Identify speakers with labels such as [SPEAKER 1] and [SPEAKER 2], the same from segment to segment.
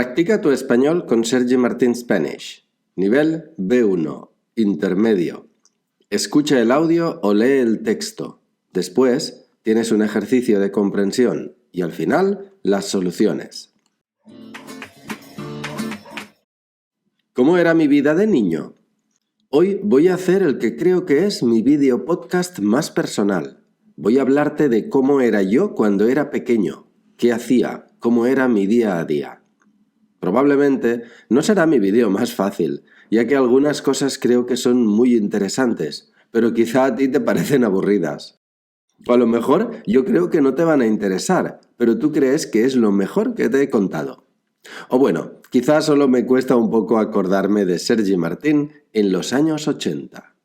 [SPEAKER 1] Practica tu español con Sergi Martín Spanish. Nivel B1, intermedio. Escucha el audio o lee el texto. Después tienes un ejercicio de comprensión y al final las soluciones. ¿Cómo era mi vida de niño? Hoy voy a hacer el que creo que es mi video podcast más personal. Voy a hablarte de cómo era yo cuando era pequeño, qué hacía, cómo era mi día a día. Probablemente no será mi vídeo más fácil, ya que algunas cosas creo que son muy interesantes, pero quizá a ti te parecen aburridas. O a lo mejor yo creo que no te van a interesar, pero tú crees que es lo mejor que te he contado. O bueno, quizá solo me cuesta un poco acordarme de Sergi Martín en los años 80.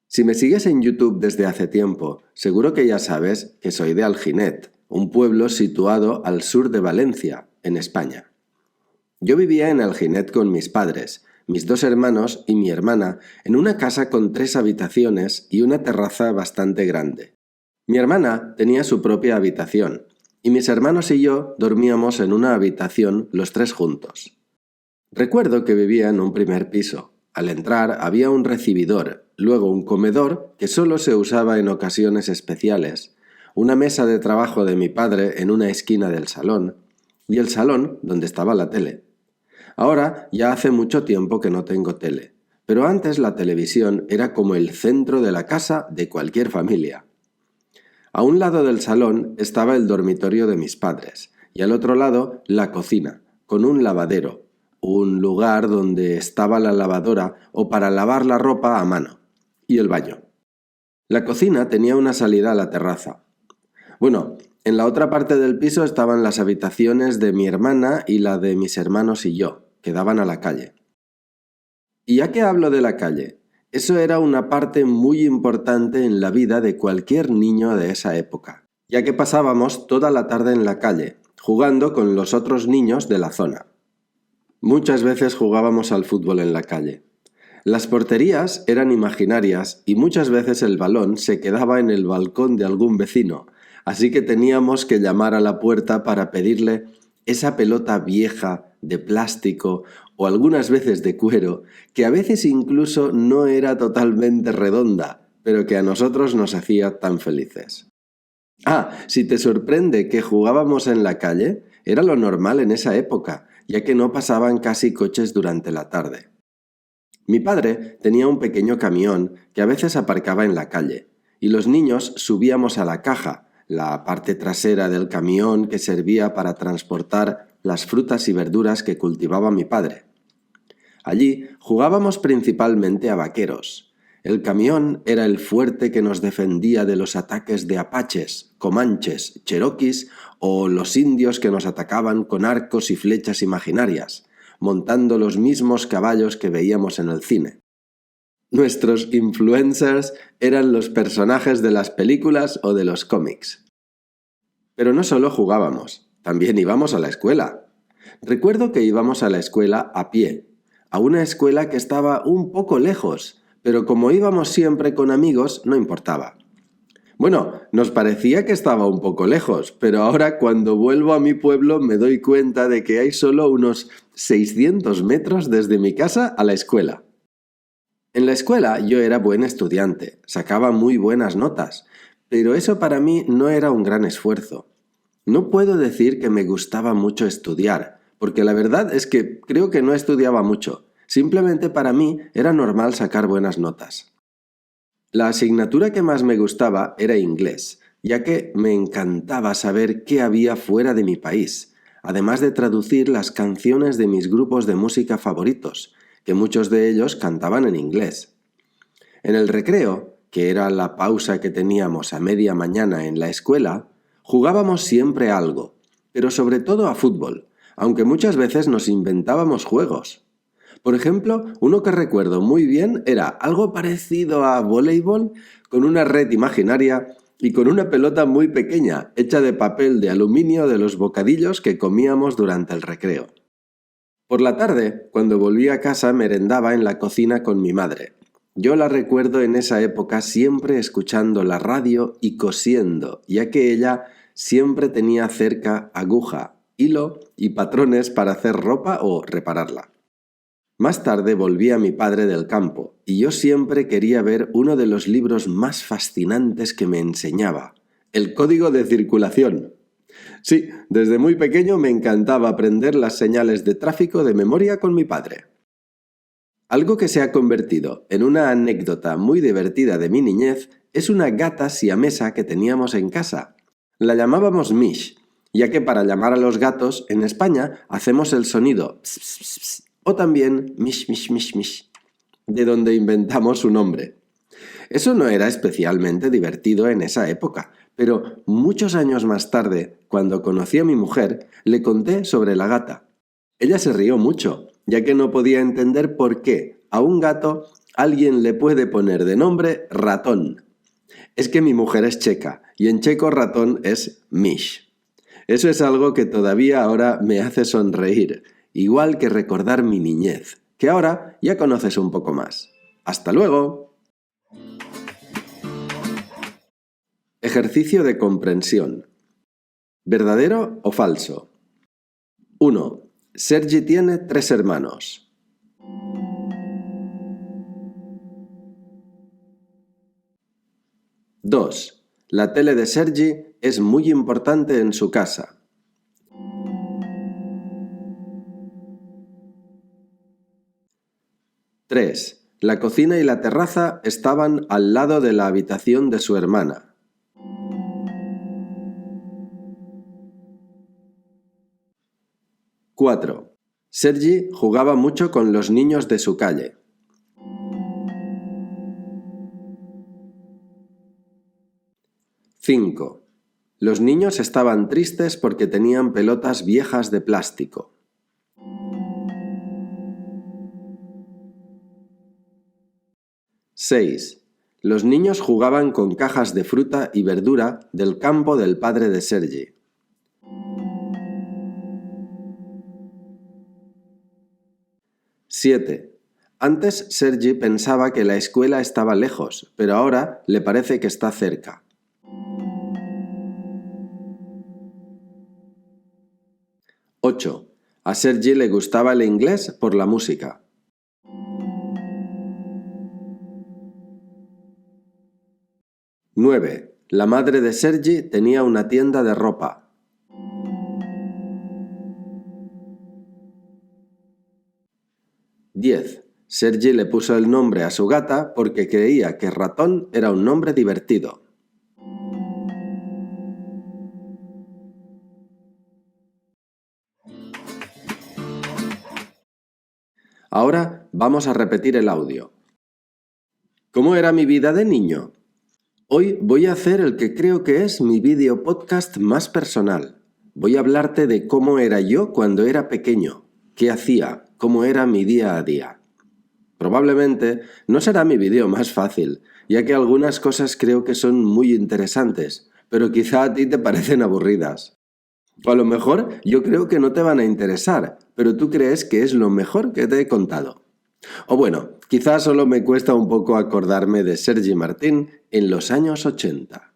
[SPEAKER 1] Si me sigues en YouTube desde hace tiempo, seguro que ya sabes que soy de Alginet, un pueblo situado al sur de Valencia, en España. Yo vivía en Alginet con mis padres, mis 2 hermanos y mi hermana en una casa con 3 habitaciones y una terraza bastante grande. Mi hermana tenía su propia habitación y mis hermanos y yo dormíamos en una habitación los 3 juntos. Recuerdo que vivía en un primer piso. Al entrar había un recibidor, luego un comedor que solo se usaba en ocasiones especiales, una mesa de trabajo de mi padre en una esquina del salón y el salón donde estaba la tele. Ahora ya hace mucho tiempo que no tengo tele, pero antes la televisión era como el centro de la casa de cualquier familia. A un lado del salón estaba el dormitorio de mis padres y al otro lado la cocina, con un lavadero, un lugar donde estaba la lavadora o para lavar la ropa a mano, y el baño. La cocina tenía una salida a la terraza. Bueno, en la otra parte del piso estaban las habitaciones de mi hermana y la de mis hermanos y yo, que daban a la calle. Y ya que hablo de la calle, eso era una parte muy importante en la vida de cualquier niño de esa época, ya que pasábamos toda la tarde en la calle, jugando con los otros niños de la zona. Muchas veces jugábamos al fútbol en la calle. Las porterías eran imaginarias y muchas veces el balón se quedaba en el balcón de algún vecino, así que teníamos que llamar a la puerta para pedirle esa pelota vieja, de plástico o algunas veces de cuero, que a veces incluso no era totalmente redonda, pero que a nosotros nos hacía tan felices. Si te sorprende que jugábamos en la calle, era lo normal en esa época, ya que no pasaban casi coches durante la tarde. Mi padre tenía un pequeño camión que a veces aparcaba en la calle, y los niños subíamos a la caja, la parte trasera del camión que servía para transportar las frutas y verduras que cultivaba mi padre. Allí jugábamos principalmente a vaqueros. El camión era el fuerte que nos defendía de los ataques de apaches, comanches, cheroquis o los indios que nos atacaban con arcos y flechas imaginarias, montando los mismos caballos que veíamos en el cine. Nuestros influencers eran los personajes de las películas o de los cómics. Pero no solo jugábamos, también íbamos a la escuela. Recuerdo que íbamos a la escuela a pie, a una escuela que estaba un poco lejos, pero como íbamos siempre con amigos, no importaba. Bueno, nos parecía que estaba un poco lejos, pero ahora cuando vuelvo a mi pueblo me doy cuenta de que hay solo unos 600 metros desde mi casa a la escuela. En la escuela yo era buen estudiante, sacaba muy buenas notas, pero eso para mí no era un gran esfuerzo. No puedo decir que me gustaba mucho estudiar, porque la verdad es que creo que no estudiaba mucho. Simplemente para mí era normal sacar buenas notas. La asignatura que más me gustaba era inglés, ya que me encantaba saber qué había fuera de mi país, además de traducir las canciones de mis grupos de música favoritos, que muchos de ellos cantaban en inglés. En el recreo, que era la pausa que teníamos a media mañana en la escuela, jugábamos siempre a algo, pero sobre todo a fútbol, aunque muchas veces nos inventábamos juegos. Por ejemplo, uno que recuerdo muy bien era algo parecido a voleibol, con una red imaginaria y con una pelota muy pequeña, hecha de papel de aluminio de los bocadillos que comíamos durante el recreo. Por la tarde, cuando volví a casa, merendaba en la cocina con mi madre. Yo la recuerdo en esa época siempre escuchando la radio y cosiendo, ya que ella siempre tenía cerca aguja, hilo y patrones para hacer ropa o repararla. Más tarde volví a mi padre del campo y yo siempre quería ver uno de los libros más fascinantes que me enseñaba, el código de circulación. Sí, desde muy pequeño me encantaba aprender las señales de tráfico de memoria con mi padre. Algo que se ha convertido en una anécdota muy divertida de mi niñez es una gata siamesa que teníamos en casa. La llamábamos Mish, ya que para llamar a los gatos en España hacemos el sonido ps, ps, ps, ps, o también mish, mish, mish, mish, de donde inventamos su nombre. Eso no era especialmente divertido en esa época, pero muchos años más tarde, cuando conocí a mi mujer, le conté sobre la gata. Ella se rió mucho, ya que no podía entender por qué a un gato alguien le puede poner de nombre ratón. Es que mi mujer es checa, y en checo ratón es Mish. Eso es algo que todavía ahora me hace sonreír, igual que recordar mi niñez, que ahora ya conoces un poco más. ¡Hasta luego! Ejercicio de comprensión. ¿Verdadero o falso? 1. Sergi tiene 3 hermanos. 2. La tele de Sergi es muy importante en su casa. 3. La cocina y la terraza estaban al lado de la habitación de su hermana. 4. Sergi jugaba mucho con los niños de su calle. 5. Los niños estaban tristes porque tenían pelotas viejas de plástico. 6. Los niños jugaban con cajas de fruta y verdura del campo del padre de Sergi. 7. Antes Sergi pensaba que la escuela estaba lejos, pero ahora le parece que está cerca. 8. A Sergi le gustaba el inglés por la música. 9. La madre de Sergi tenía una tienda de ropa. 10. Sergi le puso el nombre a su gata porque creía que ratón era un nombre divertido. Ahora vamos a repetir el audio. ¿Cómo era mi vida de niño? Hoy voy a hacer el que creo que es mi vídeo podcast más personal. Voy a hablarte de cómo era yo cuando era pequeño, qué hacía, cómo era mi día a día. Probablemente no será mi vídeo más fácil, ya que algunas cosas creo que son muy interesantes, pero quizá a ti te parecen aburridas. O a lo mejor yo creo que no te van a interesar, pero tú crees que es lo mejor que te he contado. O bueno, quizás solo me cuesta un poco acordarme de Sergi Martín en los años 80.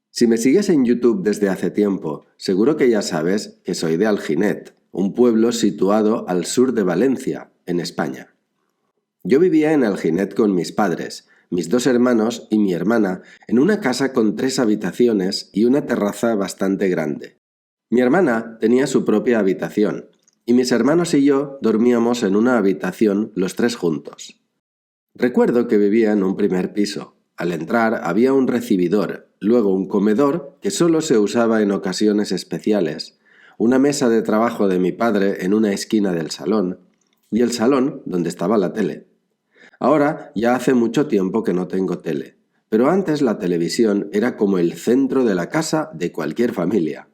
[SPEAKER 1] Si me sigues en YouTube desde hace tiempo, seguro que ya sabes que soy de Alginet, un pueblo situado al sur de Valencia, en España. Yo vivía en Alginet con mis padres, mis 2 hermanos y mi hermana en una casa con 3 habitaciones y una terraza bastante grande. Mi hermana tenía su propia habitación, y mis hermanos y yo dormíamos en una habitación los 3 juntos. Recuerdo que vivía en un primer piso. Al entrar había un recibidor, luego un comedor que solo se usaba en ocasiones especiales, una mesa de trabajo de mi padre en una esquina del salón, y el salón donde estaba la tele. Ahora ya hace mucho tiempo que no tengo tele, pero antes la televisión era como el centro de la casa de cualquier familia.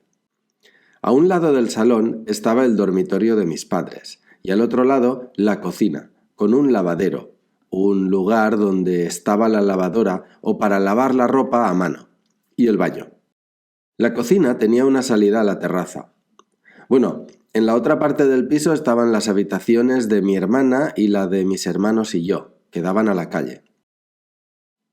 [SPEAKER 1] A un lado del salón estaba el dormitorio de mis padres y al otro lado la cocina, con un lavadero, un lugar donde estaba la lavadora o para lavar la ropa a mano, y el baño. La cocina tenía una salida a la terraza. Bueno, en la otra parte del piso estaban las habitaciones de mi hermana y la de mis hermanos y yo, que daban a la calle.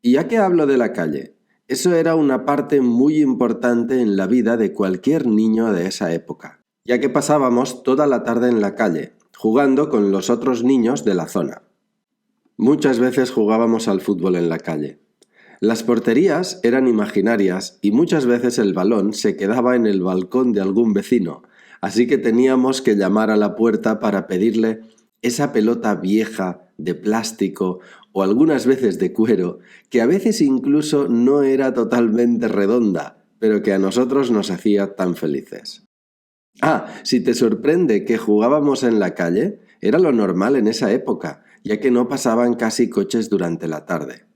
[SPEAKER 1] Y ya que hablo de la calle, Eso era una parte muy importante en la vida de cualquier niño de esa época, ya que pasábamos toda la tarde en la calle, jugando con los otros niños de la zona. Muchas veces jugábamos al fútbol en la calle. Las porterías eran imaginarias y muchas veces el balón se quedaba en el balcón de algún vecino, así que teníamos que llamar a la puerta para pedirle esa pelota vieja, de plástico o algunas veces de cuero, que a veces incluso no era totalmente redonda, pero que a nosotros nos hacía tan felices. Si te sorprende que jugábamos en la calle, era lo normal en esa época, ya que no pasaban casi coches durante la tarde.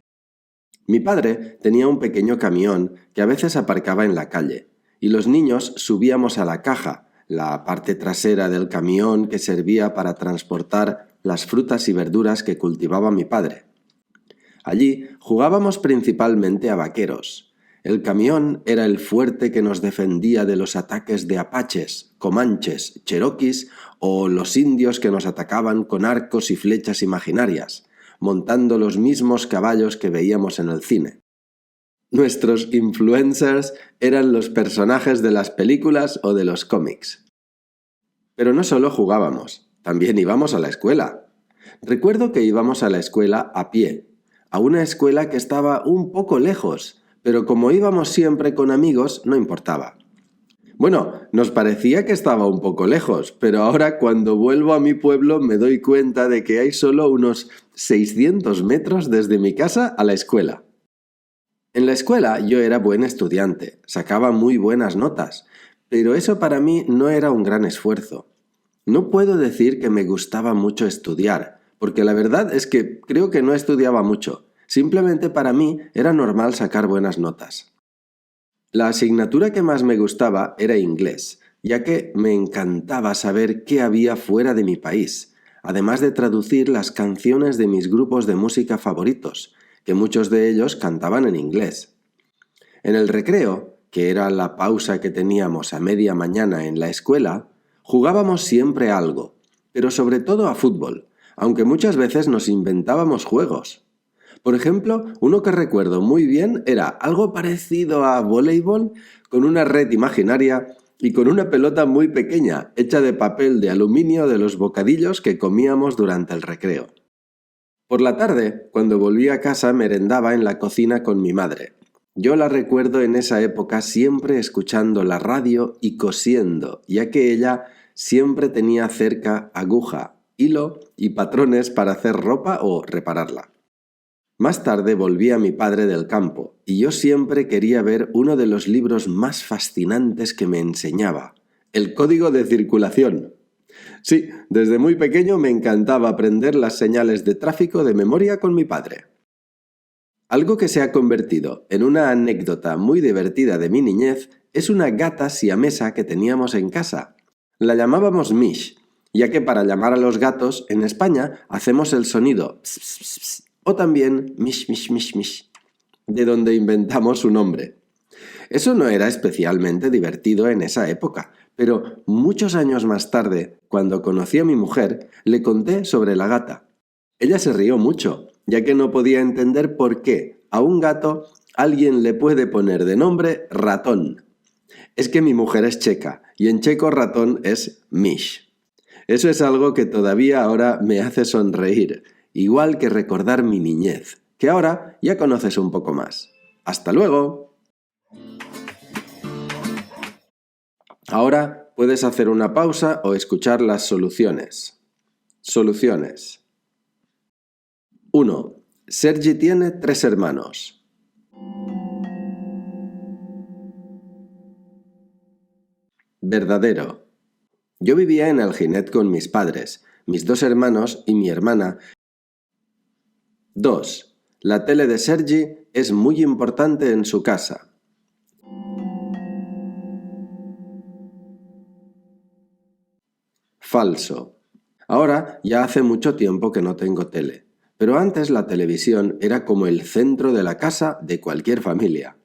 [SPEAKER 1] Mi padre tenía un pequeño camión que a veces aparcaba en la calle, y los niños subíamos a la caja, la parte trasera del camión que servía para transportar las frutas y verduras que cultivaba mi padre. Allí jugábamos principalmente a vaqueros. El camión era el fuerte que nos defendía de los ataques de apaches, comanches, cheroquis o los indios que nos atacaban con arcos y flechas imaginarias, montando los mismos caballos que veíamos en el cine. Nuestros influencers eran los personajes de las películas o de los cómics. Pero no solo jugábamos, también íbamos a la escuela. Recuerdo que íbamos a la escuela a pie, a una escuela que estaba un poco lejos, pero como íbamos siempre con amigos, no importaba. Bueno, nos parecía que estaba un poco lejos, pero ahora cuando vuelvo a mi pueblo me doy cuenta de que hay solo unos 600 metros desde mi casa a la escuela. En la escuela yo era buen estudiante, sacaba muy buenas notas, pero eso para mí no era un gran esfuerzo. No puedo decir que me gustaba mucho estudiar, porque la verdad es que creo que no estudiaba mucho. Simplemente para mí era normal sacar buenas notas. La asignatura que más me gustaba era inglés, ya que me encantaba saber qué había fuera de mi país, además de traducir las canciones de mis grupos de música favoritos, que muchos de ellos cantaban en inglés. En el recreo, que era la pausa que teníamos a media mañana en la escuela, jugábamos siempre a algo, pero sobre todo a fútbol, aunque muchas veces nos inventábamos juegos. Por ejemplo, uno que recuerdo muy bien era algo parecido a voleibol, con una red imaginaria y con una pelota muy pequeña, hecha de papel de aluminio de los bocadillos que comíamos durante el recreo. Por la tarde, cuando volví a casa, merendaba en la cocina con mi madre. Yo la recuerdo en esa época siempre escuchando la radio y cosiendo, ya que ella siempre tenía cerca aguja, hilo y patrones para hacer ropa o repararla. Más tarde volví a mi padre del campo, y yo siempre quería ver uno de los libros más fascinantes que me enseñaba, el Código de Circulación. Sí, desde muy pequeño me encantaba aprender las señales de tráfico de memoria con mi padre. Algo que se ha convertido en una anécdota muy divertida de mi niñez es una gata siamesa que teníamos en casa. La llamábamos Mish, ya que para llamar a los gatos en España hacemos el sonido ps, ps, ps, ps, o también mish, mish, mish, mish, de donde inventamos su nombre. Eso no era especialmente divertido en esa época, pero muchos años más tarde, cuando conocí a mi mujer, le conté sobre la gata. Ella se rió mucho, ya que no podía entender por qué a un gato alguien le puede poner de nombre ratón. Es que mi mujer es checa, y en checo ratón es mish. Eso es algo que todavía ahora me hace sonreír, igual que recordar mi niñez, que ahora ya conoces un poco más. ¡Hasta luego! Ahora puedes hacer una pausa o escuchar las soluciones. Soluciones. 1. Sergi tiene 3 hermanos. Verdadero. Yo vivía en Alginet con mis padres, mis 2 hermanos y mi hermana. 2. La tele de Sergi es muy importante en su casa. Falso. Ahora ya hace mucho tiempo que no tengo tele, pero antes la televisión era como el centro de la casa de cualquier familia.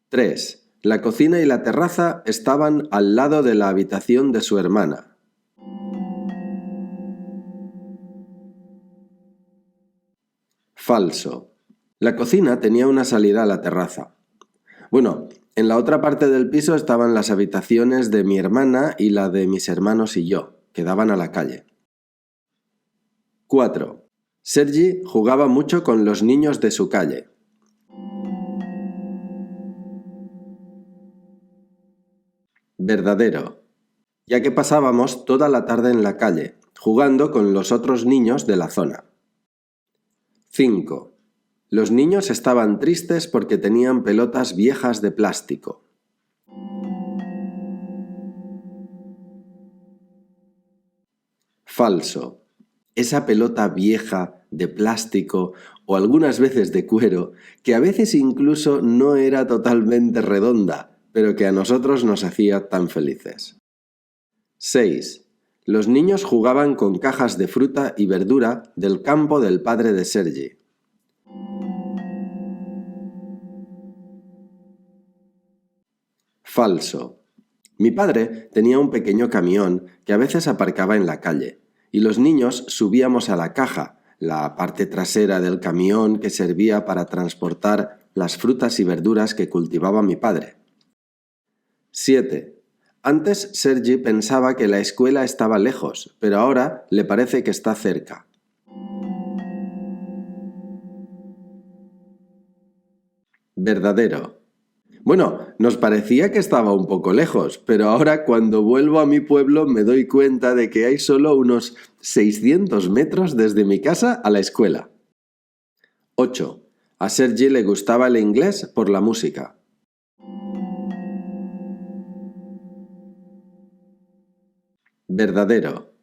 [SPEAKER 1] 3. La cocina y la terraza estaban al lado de la habitación de su hermana. Falso. La cocina tenía una salida a la terraza. Bueno, en la otra parte del piso estaban las habitaciones de mi hermana y la de mis hermanos y yo, que daban a la calle. 4. Sergi jugaba mucho con los niños de su calle. Verdadero, ya que pasábamos toda la tarde en la calle, jugando con los otros niños de la zona. 5. Los niños estaban tristes porque tenían pelotas viejas de plástico. Falso. Esa pelota vieja de plástico o algunas veces de cuero, que a veces incluso no era totalmente redonda, pero que a nosotros nos hacía tan felices. 6. Los niños jugaban con cajas de fruta y verdura del campo del padre de Sergi. Falso. Mi padre tenía un pequeño camión que a veces aparcaba en la calle, y los niños subíamos a la caja, la parte trasera del camión que servía para transportar las frutas y verduras que cultivaba mi padre. 7. Antes Sergi pensaba que la escuela estaba lejos, pero ahora le parece que está cerca. Verdadero. Bueno, nos parecía que estaba un poco lejos, pero ahora cuando vuelvo a mi pueblo me doy cuenta de que hay solo unos 600 metros desde mi casa a la escuela. 8. A Sergi le gustaba el inglés por la música. Verdadero.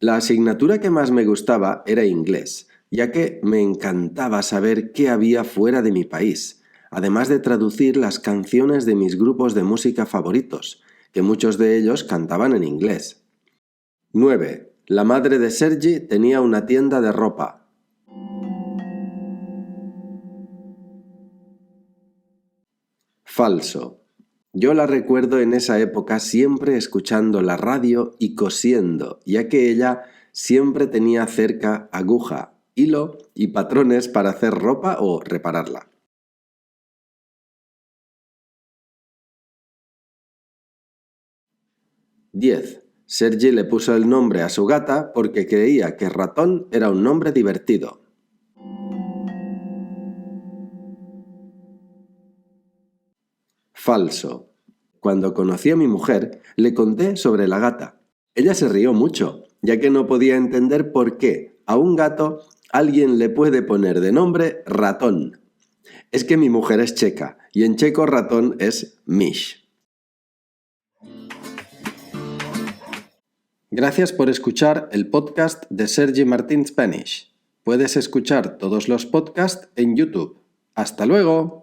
[SPEAKER 1] La asignatura que más me gustaba era inglés, ya que me encantaba saber qué había fuera de mi país, además de traducir las canciones de mis grupos de música favoritos, que muchos de ellos cantaban en inglés. 9. La madre de Sergi tenía una tienda de ropa. Falso. Yo la recuerdo en esa época siempre escuchando la radio y cosiendo, ya que ella siempre tenía cerca aguja, hilo y patrones para hacer ropa o repararla. 10. Sergi le puso el nombre a su gata porque creía que ratón era un nombre divertido. Falso. Cuando conocí a mi mujer, le conté sobre la gata. Ella se rió mucho, ya que no podía entender por qué a un gato alguien le puede poner de nombre ratón. Es que mi mujer es checa, y en checo ratón es mysz. Gracias por escuchar el podcast de Sergi Martin Spanish. Puedes escuchar todos los podcasts en YouTube. ¡Hasta luego!